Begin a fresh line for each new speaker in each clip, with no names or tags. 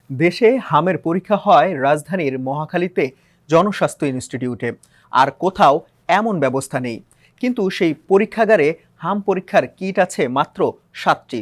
দেশে হামের পরীক্ষা হয় রাজধানীর মহাখালীতে জনস্বাস্থ্য ইনস্টিটিউটে, আর কোথাও এমন ব্যবস্থা নেই। কিন্তু সেই পরীক্ষাগারে হাম পরীক্ষার কিট আছে মাত্র 7টি।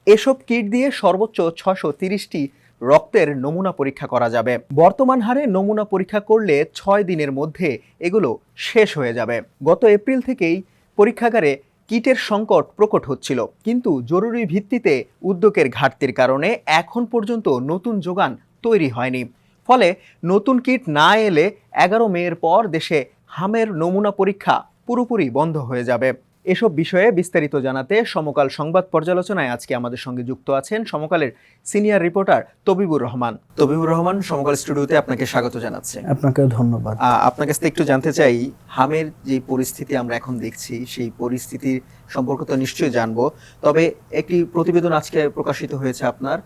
এসব কিট দিয়ে সর্বোচ্চ 630টি রক্তের নমুনা পরীক্ষা করা যাবে। বর্তমান হারে নমুনা পরীক্ষা করলে 6 দিনের মধ্যে এগুলো শেষ হয়ে যাবে। গত এপ্রিল থেকেই পরীক্ষাগারে কিটের সংকট প্রকট হচ্ছিল, কিন্তু জরুরি ভিত্তিতে উদ্যোগের ঘাটতির কারণে এখন পর্যন্ত নতুন যোগান তৈরি হয়নি। ফলে নতুন কিট না এলে 11 মের পর দেশে হামের নমুনা পরীক্ষা পুরোপুরি বন্ধ হয়ে যাবে। এসব বিষয়ে বিস্তারিত জানাতে সমকাল সংবাদ পর্যালোচনায় আজকে আমাদের সঙ্গে যুক্ত আছেন সমকালের সিনিয়র রিপোর্টার তবিবুর রহমান। তবিবুর রহমান, সমকাল স্টুডিওতে আপনাকে স্বাগত জানাচ্ছি।
আপনাকেও ধন্যবাদ।
আপনার কাছ থেকে একটু জানতে চাই, হামের যে পরিস্থিতি আমরা এখন দেখছি সেই পরিস্থিতির সম্পর্কে তো নিশ্চয়ই জানবো, তবে একটি প্রতিবেদন আজকে প্রকাশিত হয়েছে আপনার,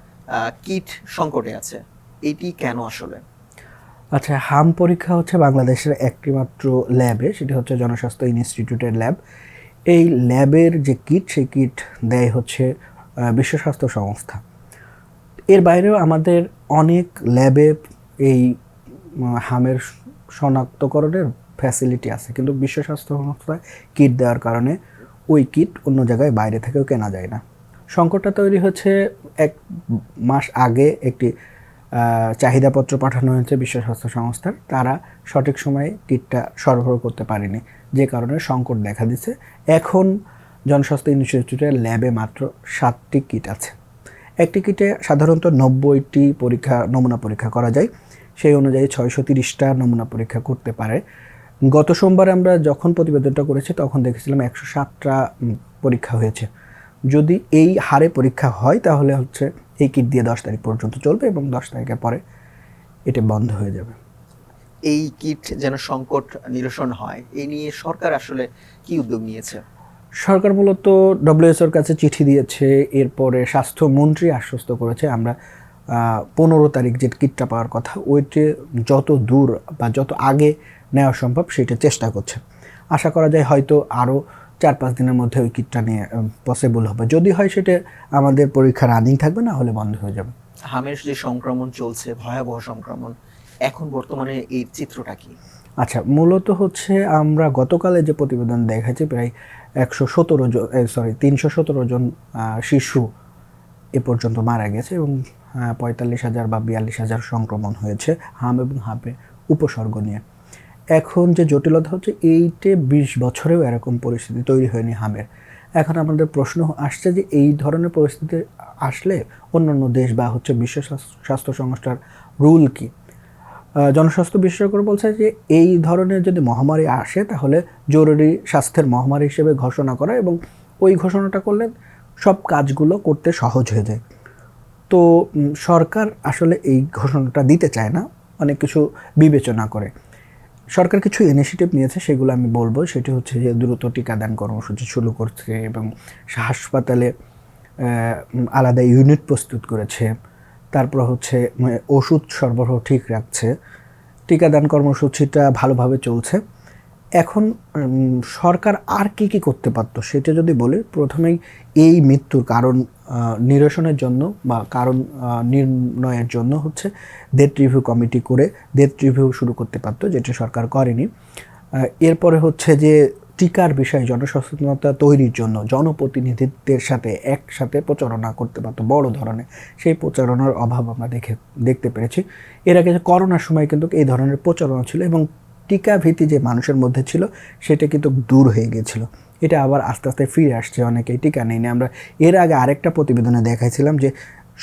কিট সংকটে আছে, এটি কেন আসলে?
আচ্ছা, হাম পরীক্ষা হচ্ছে বাংলাদেশের একটি মাত্র ল্যাবে, সেটি হচ্ছে জনস্বাস্থ্য ইনস্টিটিউটের ল্যাব। এই ল্যাবের যে কিট, সেই কিট দেয় হচ্ছে বিশ্ব স্বাস্থ্য সংস্থা। এর বাইরেও আমাদের অনেক ল্যাবে এই হামের শনাক্তকরণের ফ্যাসিলিটি আছে, কিন্তু বিশ্ব স্বাস্থ্য সংস্থায় কিট দেওয়ার কারণে ওই কিট অন্য জায়গায় বাইরে থেকেও কেনা যায় না। সংকটটা তৈরি হচ্ছে 1 মাস আগে একটি চাহিদাপত্র পাঠানো হয়েছে বিশ্ব স্বাস্থ্য সংস্থার। তারা সঠিক সময়ে কিটটা সরবরাহ করতে পারেনি, যে কারণে সংকট দেখা দিচ্ছে। এখন জনস্বাস্থ্য ইনস্টিটিউটের ল্যাবে মাত্র 7টি কিট আছে। একটি কিটে সাধারণত 90টি নমুনা পরীক্ষা করা যায়, সেই অনুযায়ী 630টা নমুনা পরীক্ষা করতে পারে। গত সোমবার আমরা যখন প্রতিবেদনটা করেছি তখন দেখেছিলাম 107টা পরীক্ষা হয়েছে। যদি এই হারে পরীক্ষা হয় তাহলে হচ্ছে এই কিট দিয়ে 10 তারিখ পর্যন্ত চলবে এবং 10 তারিখের পরে এটা বন্ধ হয়ে যাবে।
এই কিট যেন সংকট নিরসন হয়, এই নিয়ে সরকার আসলে কি উদ্যোগ নিয়েছে?
সরকার মূলত ডব্লিউএইচওর কাছে চিঠি দিয়েছে, এরপরে স্বাস্থ্যমন্ত্রী আশ্বস্ত করেছে আমরা 15 তারিখ যে কিটটা পাওয়ার কথা ওইটি যত দূর বা যত আগে নেওয়া সম্ভব সেটা চেষ্টা করছে। আশা করা যায় হয়তো আরও 4-5 দিনের মধ্যে ওই কিটটা নিয়ে পসিবল হবে। যদি হয় সেটা আমাদের পরীক্ষা রানিং থাকবে, না হলে বন্ধ হয়ে যাবে।
হামের যে সংক্রমণ চলছে, ভয়াবহ সংক্রমণ, এখন বর্তমানে এই চিত্রটা কি?
আচ্ছা, মূলত হচ্ছে আমরা গতকালে যে প্রতিবেদন দেখাচ্ছি প্রায় 317 জন শিশু এ পর্যন্ত মারা গেছে এবং 45,000 বা 42,000 সংক্রমণ হয়েছে হাম এবং হাঁপে উপসর্গ নিয়ে। এখন যে জটিলতা হচ্ছে, এইটে 20 বছরেও এরকম পরিস্থিতি তৈরি হয়নি হামের। এখন আমাদের প্রশ্ন আসছে যে এই ধরনের পরিস্থিতি আসলে অন্যান্য দেশ বা হচ্ছে বিশ্ব স্বাস্থ্য সংস্থার রুল কি? জনস্বাস্থ্য বিশেষজ্ঞরা বলছে যে এই ধরনের যদি মহামারী আসে তাহলে জরুরি স্বাস্থ্যের মহামারী হিসেবে ঘোষণা করা, এবং ওই ঘোষণাটা করলে সব কাজগুলো করতে সহজ হয়ে যায়। তো সরকার আসলে এই ঘোষণাটা দিতে চায় না, অনেক কিছু বিবেচনা করে। সরকার কিছু ইনিশিয়েটিভ নিয়েছে, সেগুলো আমি বলবো। সেটি হচ্ছে যে দ্রুত টিকাদান কর্মসূচি শুরু করছে এবং হাসপাতালে আলাদা ইউনিট প্রস্তুত করেছে। তারপর হচ্ছে ওষুধ সরবরাহ ঠিক রাখছে। টিকাদান কর্মসূচিটা ভালোভাবে চলছে। এখন সরকার আর কি কি করতে পারতো সেটা যদি বলি, প্রথমেই এই মৃত্যুর কারণ নিরসনের জন্য বা কারণ নির্ণয়ের জন্য হচ্ছে ডেথ রিভিউ কমিটি করে ডেথ রিভিউ শুরু করতে পারতো, যেটা সরকার করেনি। এরপরে হচ্ছে যে টিকার বিষয়ে জনসচেতনতা তৈরির জন্য জনপ্রতিনিধিত্বের সাথে একসাথে প্রচারণা করতে পারতো বড় ধরনের। সেই প্রচারণার অভাব আমরা দেখতে পেরেছি। এর আগে যে করোনার সময় কিন্তু এই ধরনের প্রচারণা ছিল এবং টিকা ভীতি যে মানুষের মধ্যে ছিল সেটা কিন্তু দূর হয়ে গিয়েছিল। এটা আবার আস্তে আস্তে ফিরে আসছে, অনেকেই টিকা নেয়নি। আমরা এর আগে আরেকটা প্রতিবেদনে দেখাইছিলাম যে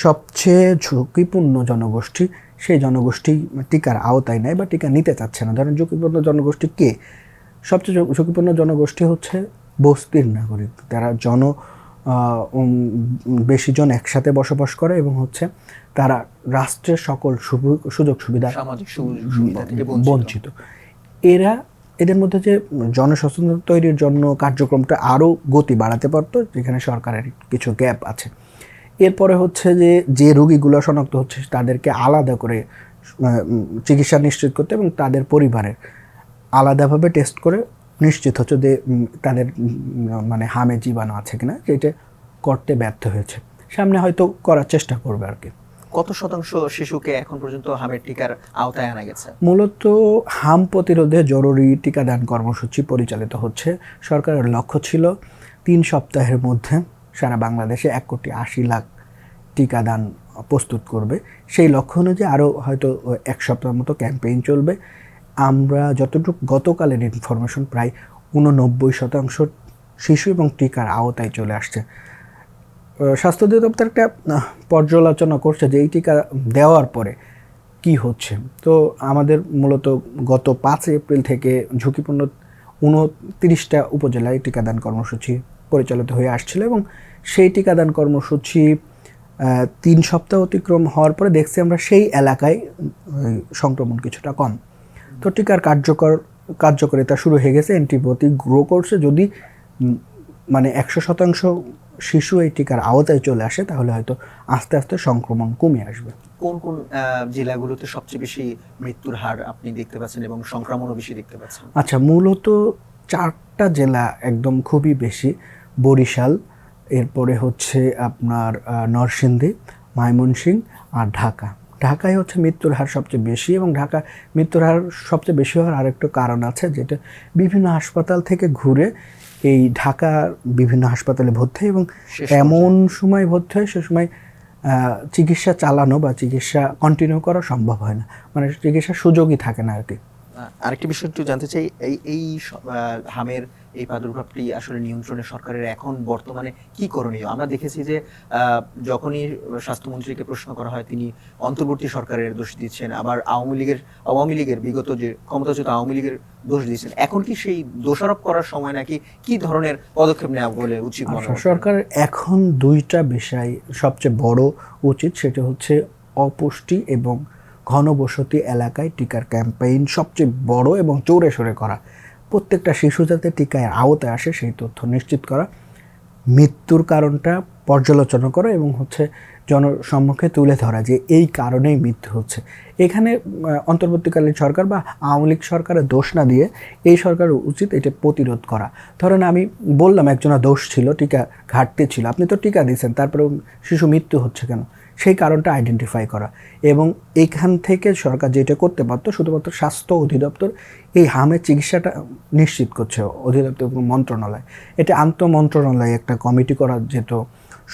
সবচেয়ে ঝুঁকিপূর্ণ জনগোষ্ঠী, সেই জনগোষ্ঠী টিকার আওতায় নেয় বা টিকা নিতে চাচ্ছে না। ধরেন ঝুঁকিপূর্ণ জনগোষ্ঠী কে? সবচেয়ে ঝুঁকিপূর্ণ জনগোষ্ঠী হচ্ছে বস্তির নাগরিক, তারা বেশি জন একসাথে বসবাস করে এবং হচ্ছে তারা রাষ্ট্রের সকল সুযোগ সুবিধা
সামাজিক সুবিধা থেকে
বঞ্চিত। এদের মধ্যে যে জনসচেতনতা তৈরির জন্য কার্যক্রমটা আরও গতি বাড়াতে পারতো, যেখানে সরকারের কিছু গ্যাপ আছে। এরপরে হচ্ছে যে রোগীগুলো শনাক্ত হচ্ছে তাদেরকে আলাদা করে চিকিৎসা নিশ্চিত করতে এবং তাদের পরিবারের আলাদাভাবে টেস্ট করে নিশ্চিত হচ্ছে যে তাদের মানে হামে জীবাণু আছে কিনা, যেটা করতে ব্যর্থ হয়েছে। সামনে হয়তো করার চেষ্টা করবে আর কি।
কত শতাংশ শিশুকে এখন পর্যন্ত হামের টিকার আওতায় আনা গেছে?
মূলত হাম প্রতিরোধে জরুরি টিকাদান কর্মসূচি পরিচালিত হচ্ছে। সরকারের লক্ষ্য ছিল 3 সপ্তাহের মধ্যে সারা বাংলাদেশে 1,80,00,000 টিকাদান প্রস্তুত করবে। সেই লক্ষ্য অনুযায়ী আরও হয়তো 1 সপ্তাহ মতো ক্যাম্পেইন চলবে। আমরা যতটুকু গতকালের ইনফরমেশন, প্রায় 89% শিশু এবং টিকার আওতায় চলে আসছে। স্বাস্থ্য অধিদপ্তর একটা পর্যালোচনা করছে যে এই টিকা দেওয়ার পরে কি হচ্ছে। তো আমাদের মূলত গত 5 এপ্রিল থেকে ঝুঁকিপূর্ণ 29টা উপজেলায় টিকাদান কর্মসূচি পরিচালিত হয়ে আসছিল এবং সেই টিকাদান কর্মসূচি 3 সপ্তাহ অতিক্রম হওয়ার পরে দেখছি আমরা সেই এলাকায় সংক্রমণ কিছুটা কম। তো টিকার কার্যকারিতা শুরু হয়ে গেছে, অ্যান্টিবডি গ্রো করছে। যদি মানে 100% শিশু এই টিকার আওতায় চলে আসে তাহলে হয়তো আস্তে আস্তে সংক্রমণ কমে আসবে।
কোন কোন জেলাগুলোতে সবচেয়ে বেশি মৃত্যুর হার আপনি দেখতে পাচ্ছেন এবং সংক্রমণও বেশি দেখতে পাচ্ছেন?
আচ্ছা, মূলত 4টা জেলা একদম খুবই বেশি। বরিশাল, এরপরে হচ্ছে আপনার নরসিংদী, ময়মনসিংহ আর ঢাকা। ঢাকায় হচ্ছে মৃত্যুর হার সবচেয়ে বেশি এবং ঢাকা মৃত্যুর হার সবচেয়ে বেশি হওয়ার আরেকটা কারণ আছে, যেটা বিভিন্ন হাসপাতাল থেকে ঘুরে এই ঢাকা বিভিন্ন হাসপাতালে ভর্তি হয় এবং এমন সময় ভর্তি হয় সে সময় চিকিৎসা চালানো বা চিকিৎসা কন্টিনিউ করা সম্ভব হয় না, মানে চিকিৎসার সুযোগই থাকে না আর কি।
আরেকটি বিষয় একটু জানতে চাই, এই হামের এই প্রাদুর্ভাবটি আসলে নিয়ন্ত্রণে সরকারের এখন বর্তমানে কি করণীয়? আমরা দেখেছি যে যখনই স্বাস্থ্যমন্ত্রীকে প্রশ্ন করা হয় তিনি অন্তর্বর্তী সরকারের দোষ দিচ্ছেন, আবার আওয়ামী লীগের বিগত যে ক্ষমতাচ্যুত আওয়ামী লীগের দোষ দিচ্ছেন। এখন কি সেই দোষারোপ করার সময় নাকি কি ধরনের পদক্ষেপ নেওয়া বলে উচিত?
সরকারের এখন 2টা বিষয় সবচেয়ে বড় উচিত, সেটা হচ্ছে অপুষ্টি এবং ঘনবসতি এলাকায় টিকার ক্যাম্পেইন সবচেয়ে বড় এবং জোরে সোরে করা। প্রত্যেকটা শিশু যাতে টিকায় আওতায় আসে সেই তথ্য নিশ্চিত করা, মৃত্যুর কারণটা পর্যালোচনা করা এবং হচ্ছে জনসম্মুখে তুলে ধরা যে এই কারণেই মৃত্যু হচ্ছে। এখানে অন্তর্বর্তীকালীন সরকার বা আওয়ামী লীগ সরকারের দোষ না দিয়ে এই সরকারের উচিত এটা প্রতিরোধ করা। ধরেন আমি বললাম একজনের দোষ ছিল, টিকা ঘাটতি ছিল, আপনি তো টিকা দিয়েছেন, তারপরেও শিশু মৃত্যু হচ্ছে কেন, সেই কারণটা আইডেন্টিফাই করা। এবং এইখান থেকে সরকার যেটা করতে পারতো, শুধুমাত্র স্বাস্থ্য অধিদপ্তর এই হামের চিকিৎসাটা নিশ্চিত করছে, অধিদপ্তর মন্ত্রণালয়, এটা আন্তঃমন্ত্রণালয় একটা কমিটি করা যেত,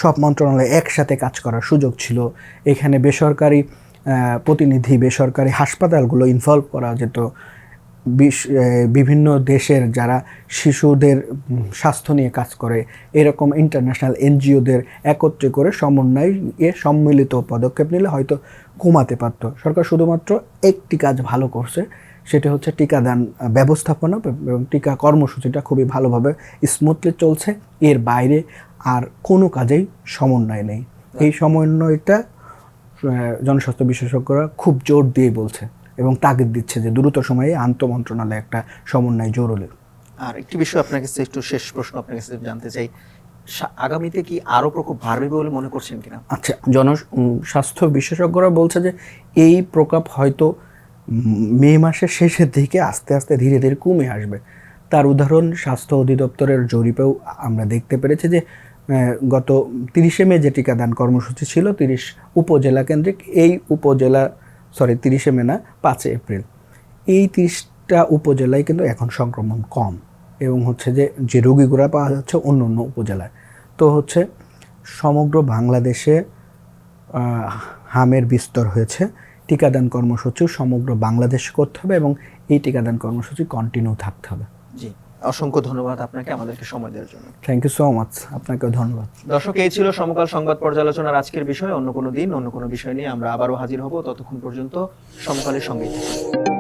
সব মন্ত্রণালয় একসাথে কাজ করার সুযোগ ছিল, এখানে বেসরকারি প্রতিনিধি, বেসরকারি হাসপাতালগুলো ইনভলভ করা যেত, বিভিন্ন দেশের যারা শিশুদের স্বাস্থ্য নিয়ে কাজ করে এরকম ইন্টারন্যাশনাল এনজিওদের একত্রে করে সমন্বয়ে সম্মিলিত পদক্ষেপ নিলে হয়তো কমাতে পারত। সরকার শুধুমাত্র একটি কাজ ভালো করছে, সেটা হচ্ছে টিকাদান ব্যবস্থাপনা এবং টিকা কর্মসূচিটা খুবই ভালোভাবে স্মুথলি চলছে। এর বাইরে আর কোনো কাজেই সমন্বয় নেই। এই সমন্বয়টা জনস্বাস্থ্য বিশেষজ্ঞরা খুব জোর দিয়ে বলছে এবং তাগিদ দিচ্ছে যে দ্রুত সময়ে আন্তঃমন্ত্রণালয়ে একটা সমন্বয় জরুরি।
আর একটি বিষয় আপনার কাছে একটু শেষ প্রশ্ন আপনার কাছে জানতে চাই, আগামীতে কি আরো প্রকোপ বাড়বে বলে মনে করছেন কিনা?
আচ্ছা, জনস্বাস্থ্য বিশেষজ্ঞরা বলছে যে এই প্রকোপ হয়তো মে মাসের শেষের দিকে আস্তে আস্তে ধীরে ধীরে কমে আসবে। তার উদাহরণ স্বাস্থ্য অধিদপ্তরের জরিপেও আমরা দেখতে পেরেছি যে গত 30শে মে যে টিকাদান কর্মসূচি ছিল 30 উপজেলা কেন্দ্রিক, এই 30শে মে না, 5 এপ্রিল, এই 30টা উপজেলায় কিন্তু এখন সংক্রমণ কম এবং হচ্ছে যে রোগীগুলো পাওয়া যাচ্ছে অন্য অন্য উপজেলায়। তো হচ্ছে সমগ্র বাংলাদেশে হামের বিস্তর হয়েছে। টিকাদান কর্মসূচি সমগ্র বাংলাদেশে করতে হবে এবং এই টিকাদান কর্মসূচি কন্টিনিউ থাকতে হবে।
জি, অসংখ্য ধন্যবাদ আপনাকে আমাদেরকে সময় দেওয়ার জন্য।
থ্যাংক ইউ সো মাচ, আপনাকেও ধন্যবাদ।
দর্শক, এই ছিল সমকাল সংবাদ পর্যালোচনার আজকের বিষয়। অন্য কোনো দিন অন্য কোনো বিষয় নিয়ে আমরা আবারও হাজির হব। ততক্ষণ পর্যন্ত সমকালের সঙ্গেই থাকুন।